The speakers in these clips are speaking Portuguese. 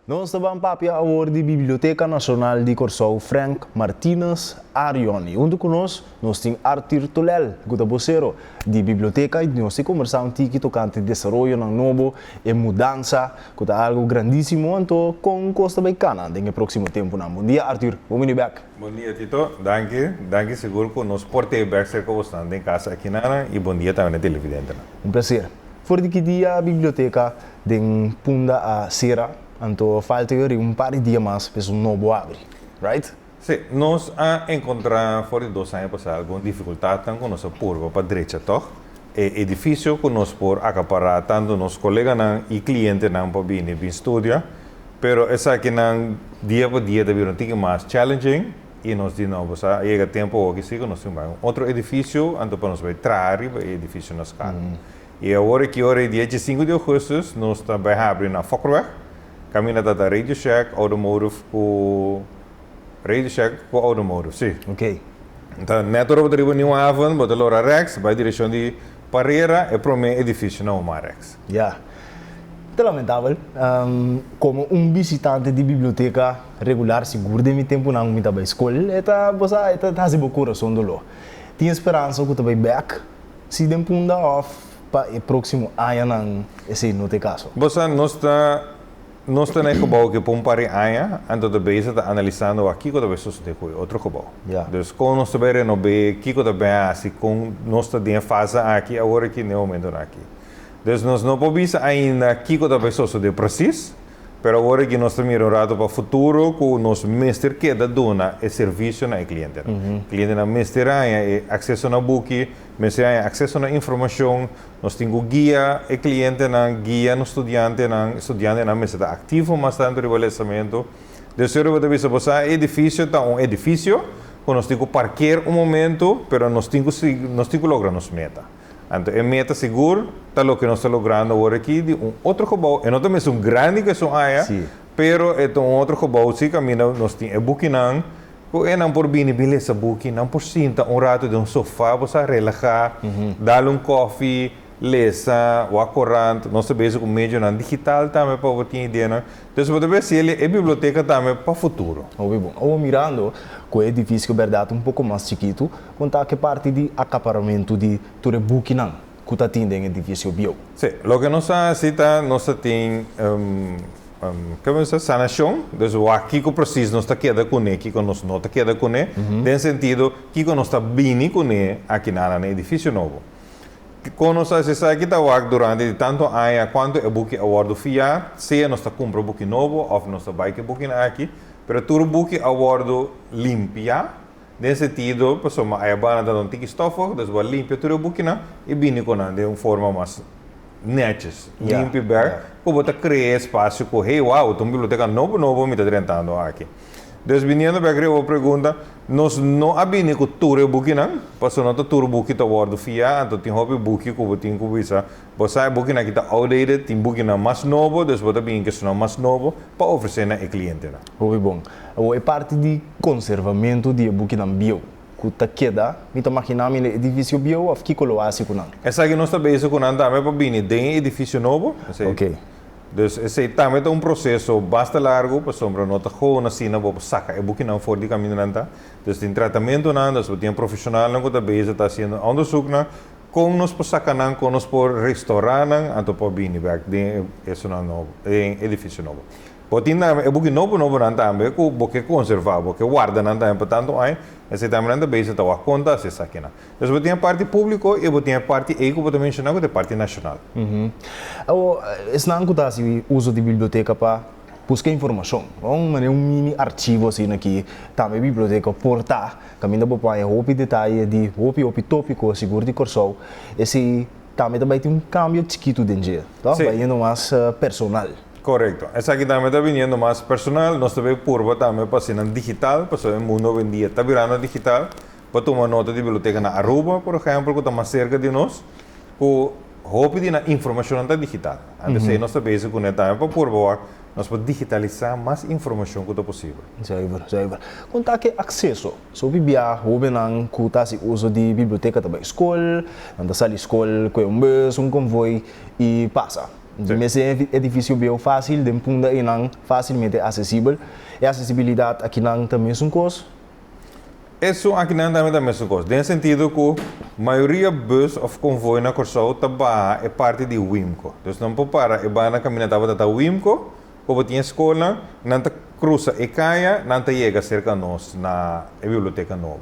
Nós também papia award de Biblioteca Nacional de Corsou Frank Martínez Arioni. Junto conosco, nós temos Arthur Tolel, que é vocero de Biblioteca, e nós temos conversado um pouco tocante desenvolvimento novo e mudança, que é algo grandíssimo, então, com Costa Baicana, no próximo tempo. Bom dia, Arthur. Bom back. Bom dia, Tito. Danke seguro que nós portei back cerca de em casa aqui na e bom dia também na televidente. Prazer. For de que dia a Biblioteca de Punda a Sera, então falta par de dias mais para um novo abre, right? Sim, nós encontramos fora de 2 anos passados alguma dificuldade com nossa curva para a direita, toch? É difícil que nós por acaparar tanto nossos colegas e clientes para vir no estúdio, mas essa aqui dia por dia deve ser mais challenging e nós de novo, chega tempo que sim, nós temos outro edifício, então para nós vai trazer o edifício na escala. E agora que é dia 5 de agosto, nós também abrimos na Fokkerweg, caminha da Radio Shack, Automotive com Automotive, sim. Ok. Então, neto para o New Haven, para o Rex, vai direção de Parreira e para o edifício não Rex. Yeah. É lamentável, como visitante de biblioteca regular, seguro de meu tempo não me estava escola, está fazendo o coração do lo. Tinha esperança que estava back, se dem punda off para o próximo ano, esse não tem caso. Você não está no gebouw que por paar anos, então de bezig te analisando aqui que vai suceder com outro gebouw. Yeah. Dus com nós também renovar, aqui que também assim com nós está em fase aqui agora que no momento aqui. Dus nós não podemos ainda aqui que vai suceder preciso, mas agora que nós estamos mirando para o futuro, com nosso mestre que dá dona é serviço na cliente. Cliente na mestre é acesso na book, mestre é acesso na informação, nós temos guia e cliente na guia no estudante na mestre ativo mas está no revelamento. De ser o que você é edifício tá edifício, com nós temos que parquear momento, mas nós temos que lograr nossa meta. Então, a meta seguro está o que nós estamos logrando agora aqui de outro gebouw. E não também é grande que são área, mas é outro gebouw, sim, caminho, nós temos a booking e não por bem beleza booking, não por sinta rato de sofá, você relaxar, dar coffee, lesa, o acorrante, nós sabemos que o meio digital também para ter ideia. Então, você pode ver se ele é biblioteca também para o futuro. Ou mirando com o edifício verdade pouco mais chiquito, contar que parte de acaparamento de todo booking que está tendo em edifício bio. Sim, o que nós temos como se sanação, então aqui que preciso nós está queda com ele, aqui que nós não está queda com ele, tem sentido que nós está bem com ele aqui no edifício novo. Quando nós está aqui durante tanto anos quanto o book award FIA, se nós está compra book novo ou nós está bike book aqui, pero todo book award limpia, nesse sentido, pessoal, a banda da não tem estofo, então vai limpar todo o book e bem com de uma forma mais netes, limpo bem, como botar criar espaço com hey wow, uma biblioteca novo me está tentando aqui. Dus vindo para a pergunta, nós não abrimos com todo o book não, passou não todo o book está award FIA, então tem hobby book como tem que visa, você book aqui está outdated, tem book mais novo, dus você bem que é mais novo para oferecer na cliente. Muito bom. É parte de conservamento de book não bio. Que está queda, me estou imaginando no edifício bio ou que colocasse com não. Essa aqui nós também com não também para vir de edifício novo. Ok. Dus esse também é processo bastante largo, para sombra não está com na cena para sacar é book não fora de caminho não tá. Dus tem tratamento não, dus tem profissional não que também está fazendo onderzoek não, com nós para sacar não, com nós para restaurar não, então para vir de esse novo, edifício novo. Potin é book novo não também, que book conservar, book guarda não também, portanto aí esse também não base está a conta se saque não. Dus você tem a parte pública e você tem a parte eco para mencionar que é a parte nacional. Esse não acontece o uso de biblioteca para buscar informação. Um mini arquivo assim aqui, também biblioteca portar, caminho para pôr roupa detalhe de roupa tópico seguro de Corsou. Esse também tem um cambio chiquito dentro, tá? Vai indo mais personal. Correto. Essa aqui também está vindo mais personal, nós também curva também para ser digital, para o mundo hoje em dia está virando digital, para tomar nota de biblioteca na Aruba, por exemplo, que está mais cerca de nós, que roupa de informação está digital. Antes nós também com ele também para curva, nós podemos digitalizar mais informação que é possível. Zeker. Contar que acesso, so bibia, roupa não custa se uso de biblioteca também escola, anda sala escola com bus, convoy e passa. De esse edifício bem fácil, de punda e não facilmente acessível. E a acessibilidade aqui não também é um custo. Isso aqui não também é a mesma coisa. No sentido que a maioria bus ou convoio na Corsol é parte de Wimco. Então não pode parar, e vai na caminhada da Wimco, como tinha escola, não te cruza e caia, não te chega cerca de nós na biblioteca nova.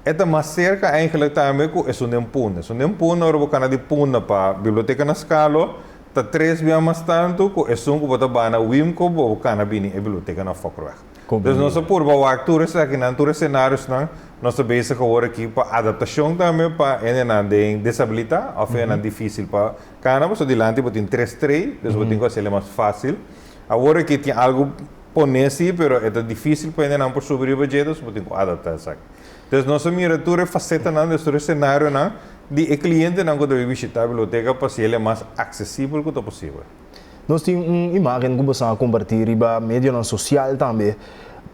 Então, é mais cerca eigenlijk também que é um puna. É um puna, ou você de puna para a biblioteca na escala, tá 3 vezes mais tanto que é um que você vai na Wimco, ou você vai na biblioteca na Focroeg. Então, nós por actores aqui na altura cenários, nós estamos agora aqui para adaptação também para em desabilidade, ou é difícil para cada mas adiante você tem 3-3, então você tem que mais fácil. Agora que tem algo ponesi, pero é difícil para não por subir o budget, você tem que adaptar isso. Então, nossa miratura faceta nesse cenário de o cliente não deve visitar a biblioteca para ser ele mais acessível quanto possível. Nós temos uma imagem que vamos compartilhar em mídia social também,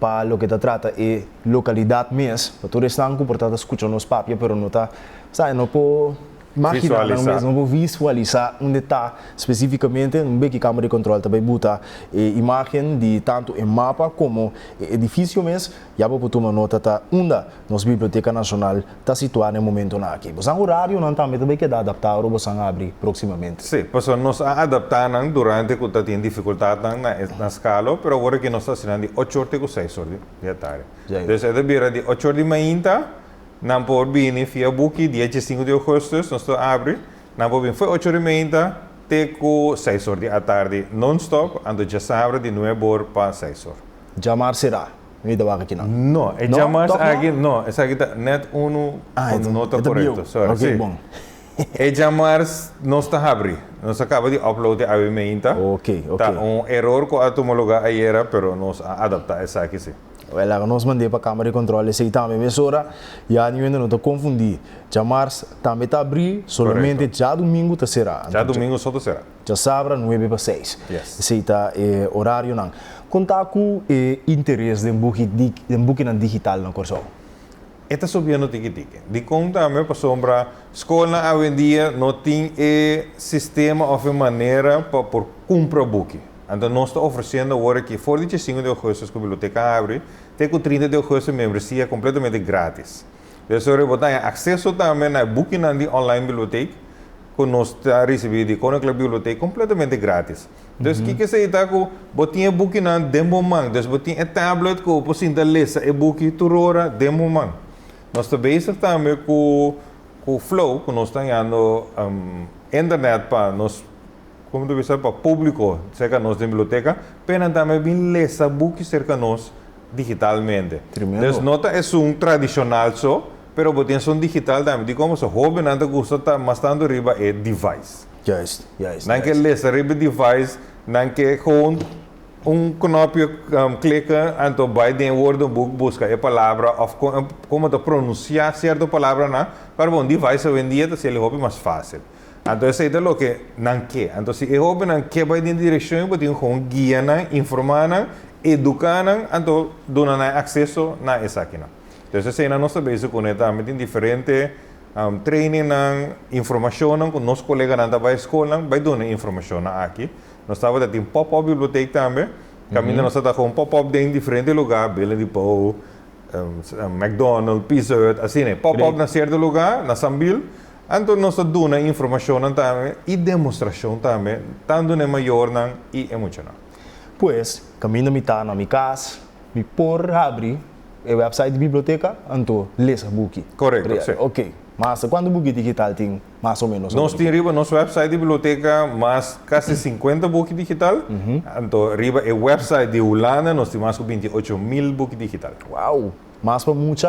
para o que se trata de localidade mesmo. Para todos estão comportados escutando os papéis, mas não está, sabe, não pode imaginar, não pode visualizar onde está especificamente, um bem que a câmera de controle também bota imagem de tanto em mapa como edifício mesmo, já para tomar nota da onde nossa Biblioteca Nacional está situada no momento aqui. Você horário não também que dá adaptar ou você abrir proximamente? Sim, porque nós adaptamos durante que está tendo dificuldade na escala, mas agora que nós estamos de 8 horas e 6 horas de tarde. Então, é de 8 horas de manhã, não pode vir via book, dia 5 de agosto, nós estamos abre, não pode vir, foi 8 horas de manhã, até 6 horas da tarde, non-stop, então já se abre de 9 horas para 6 horas. Jamar será? Aqui não. Não, é jamar aqui, não, essa aqui está net nota correta, sorry. Ok, bom. É jamar, nós está abre, nós acaba de upload a emenda. Ok. Tá erro com a homologar aí era, pero nós adaptar essa aqui sim. Ela nós mandei para a câmara de controle, se também mesura, e a ninguém não te confundir. Jamar também está abrir, somente já domingo será. Já domingo só será. Já sábado 9 para 6. Yes. Esse está horário não. Contar com interesse em booking digital na Corsol. Esta subindo tiki-tiki. De conta me passou para escola hoje em dia não tem sistema ou maneira para comprar booking. Então nós estamos oferecendo agora que for de 5 de agosto que a biblioteca abre, tem com 30 de agosto membresia completamente grátis. Então você tem acesso também a booking na online biblioteca, que nós está recebendo de a biblioteca completamente grátis. Então o que você está com, você booking na demo man, então você tem tablet que você pode ler e booking turora demo man. Nós estamos também com o Flow, que nós estamos dando internet para nós, como tu viste, para o público cerca de nós da biblioteca, para também vir ler esse book cerca de nós digitalmente. Então, nota é tradicional só, pero você tem digital também. De como se jovem não gosta mais tanto riba é device. Justo. Não que ler riba device, não que gewoon knopje klikken en dan bij die woordenboek busca a palavra of como te pronunciar certa palavra na para bom device hoje em dia se ele hobby mais fácil. Então isso é o que não quer. Então se eu hobby não quer vai em direção para ter com guia na informar na educar na então dona na acesso na essa aqui na. Então isso é na nossa base conectada em diferente training na informação com nossos colegas na da escola vai dar informação aqui. Nós estávamos tendo pop-up biblioteca também. Caminhando nós estávamos com um pop-up em diferentes lugares, Bela de Pau, McDonald's, Pizza Hut, assim, né? Pop-up na certo lugar, na Sambil. Então nós estamos dando informação também e demonstração também, tanto na maior e emocional. Pois, caminho me está na minha casa, me por abrir o website da biblioteca, então ler esse book. Correto, sim. Ok. Mas quando o book digital tem mais ou menos? Nós temos riba nosso website de biblioteca mais quase 50 book digital. Então riba o website de Holanda nós temos mais de 28,000 book digital. Uau! Mas para muitos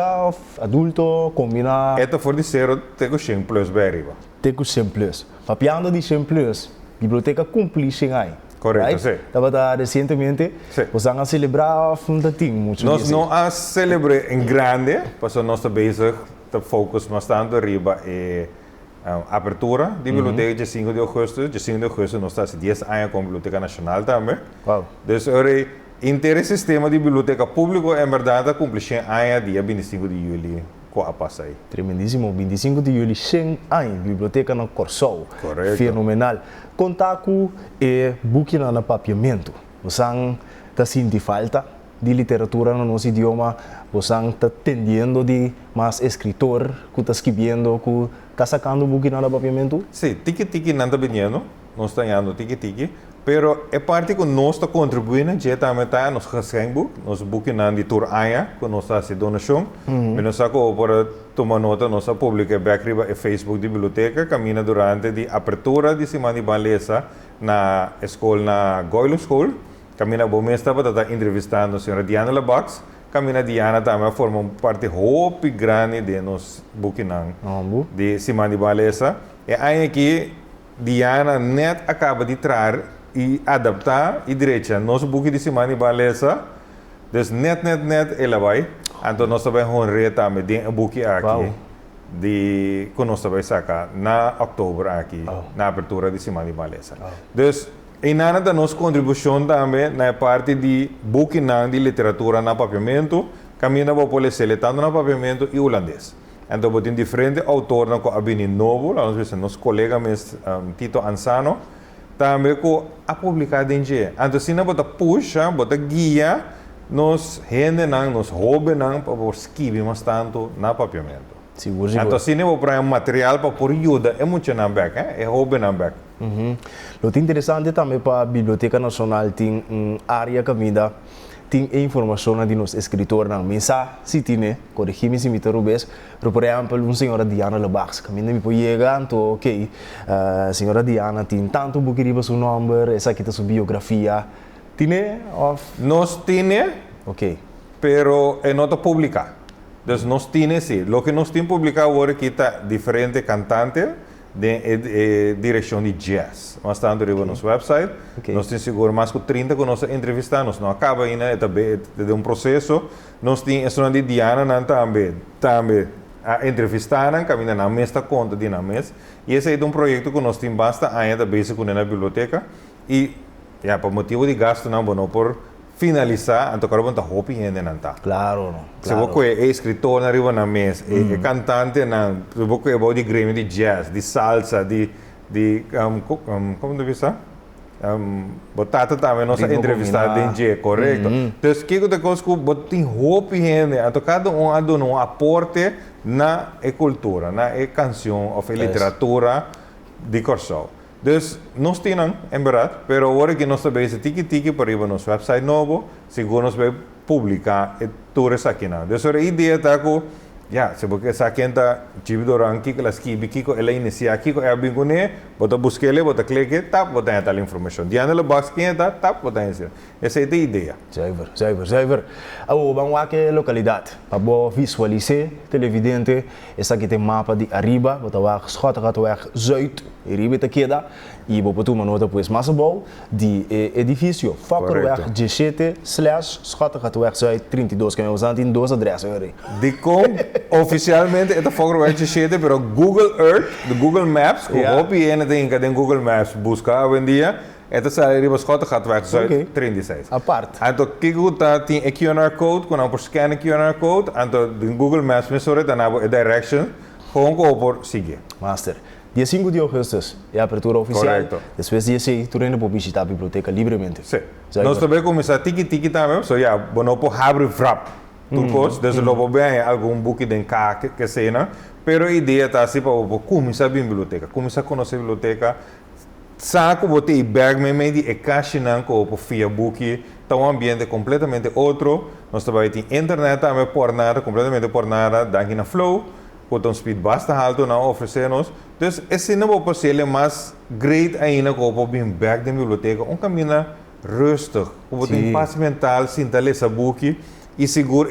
adultos combina. Esta for de zero tem 100 plus bem riba. Tem 100 plus. Papiando de 100 plus, biblioteca cumpre 100 aí. Correto, sim. Estava recentemente, nós vamos celebrar um tantinho muito. Nós não a celebrar em grande, porque nós estamos bezig te focus bastante riba e abertura de biblioteca de 5 de agosto. De 5 de agosto nós estamos 10 anos com a Biblioteca Nacional também. Wow. Então, inteiro sistema de biblioteca pública, em verdade, cumpre 100 anos dia 25 de julho com a passa aí. Tremendíssimo, 25 de julho, 100 anos, biblioteca na Corsol. Correto. Fenomenal. Contato e buque na papiamento. Você está sentindo falta de literatura no nosso idioma, você está tendendo de mais escritor que está escrevendo, que está sacando buque na papiamento? Sim, tiki-tiki não está vindo, nós estamos indo tiki-tiki, pero é parte que nós estamos contribuindo, já também está nos geschenboek, nos boeken na de Tour Aya, que nós estamos fazendo donação, mas nós estamos para tomar nota, nós estamos publicando backriba e Facebook de biblioteca, caminha durante a abertura de semana de beleza na escola, na Goilo School, caminha bom mês estava entrevistando a senhora Diana Labax, caminha Diana também forma parte muito grande de nos boeken de semana de beleza, e aí aqui Diana net acaba de trazer e adaptar e direita nosso book de semana de beleza, dus net ela vai, então nós também honramos também de book aqui de que nós também sacar na outubro aqui na abertura de semana de beleza. Dus e nada da nossa contribuição também na parte de book de literatura na papiamento, caminha para poder tanto na papiamento e holandês. Então, tem diferentes autores que abinem novo, nosso colega Tito Ansano, também que a publicar em dia. Então, se não bota puxa, bota guia, nos gente nos hobby para escrever mais tanto na papiamento. Seguro. Então, se não para material para por ajuda, é muito na back, é hobby na back. O que é interessante também para a Biblioteca Nacional tem área camida, tem informação de nos escritor na mesa, se tem, corrigir-me se me interrompes, por exemplo, senhora Diana Labax, que me pode chegar, então, ok, senhora Diana tem tanto buqueriba seu nome, essa aqui é sua biografia, tem? Nós temos, ok, pero é nota pública. Então, nós temos, sim, o que nós temos publicado agora aqui está diferente cantante, de direção de jazz. Nós estamos arriba no nosso website. Nós temos seguro mais que 30 que nós entrevistamos. Não acaba ainda, é um processo. Nós temos a de Diana também a entrevistar, caminha na mesa, conta de na mesa. E esse é um projeto que nós temos bastante ainda basic na biblioteca. E, por motivo de gasto, não por finalizar, então agora vamos hopi ainda não está. Claro. Se você é escritor na riba na mesa, é cantante na, se você é de Grammy, de jazz, de salsa, como deve ser? Botata também nossa entrevistada em dia, correto? Então, o que eu coisa que você tem hopi ainda, então cada dá um aporte na cultura, na canção ou literatura de Corsol. Dus nós temos, em verdade, mas agora que nós sabemos tiki-tiki para ir no nosso website novo, seguro nós vamos publicar tudo isso aqui. Dus a ideia é que, se você está aqui, tipo do ranking, que elas escrevem, que ela inicia aqui, é bem com ele, você busca ele, você clica, tap, você tem a informação. Diante da box, quem está, tap, você tem isso. Essa é a ideia. Zuiver. Vamos aqui a localidade, para visualizar, televidente, essa aqui tem mapa de arriba, você vai Schottengatweg Zuid, e arriba está queda, e você pode uma nota pois mais bom de edifício, Fakkerweg 17/Schottengatweg Zuid 32, que é usando em duas adresas. De como oficialmente é Fakkerweg 17, mas Google Earth, do Google Maps, que o hobby é que Google Maps busca hoje em dia, esta sai para Schottengatweg Zuid 36. A parte. Então, o que tem é QR Code, quando você scanna QR Code, então, em Google Maps, você vai ter a direction, como por seguir. Master. Dia 5 de agosto é a abertura oficial. Correto. Depois dia 6, tu ainda pode visitar a biblioteca livremente. Sim. Nós também começamos tiki-tiki também, não pode abrir frap. Turcos, desde logo bem algum book de cá que cena, pero a ideia está assim para começar a biblioteca, começar a conhecer a biblioteca, saco botar e bag me de caixa não com via book, tá um ambiente completamente outro. Nós também tem internet também por nada, completamente por nada, daqui na flow. Com um speed bastante alto não oferecemos. Então, esse não pode ser mais great ainda com o back da biblioteca. Caminho rustig, com tem paz mental, sem ler essa book e seguro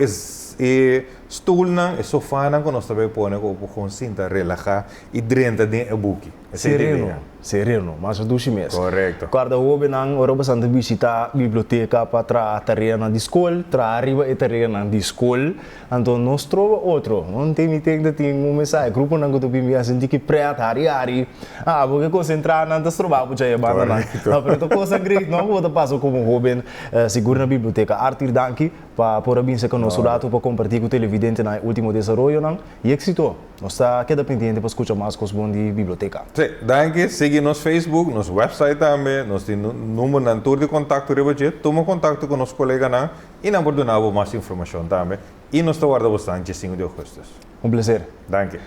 stoel e sofá que nós também podemos com cinta relaxar e drenta de book. Sereno, mas o duche mesmo. Correto. Cada houve não, ora bastante visitar a biblioteca para tra terreno de escola, tra arriba e terreno de escola, então nós trova outro. Não tem que ter um mensagem, grupo não que tu bem assim que preta ari, porque concentrar não das trova para já banda não. Então coisa great, não vou passar como Robin, seguro na biblioteca. Arthur Danke para por abrir se conosco dato para compartilhar com o televidente. evidente en el último desarrollo y éxito. Nos queda pendiente para escuchar más cosas de biblioteca. Sí, danke. Sigue nos Facebook, nos website também, nos tem número na tour de contato rebate. Toma contato com nosso colega na e não por donar mais informação também. E nos guarda bastante 5 de agosto. Un placer. Danke.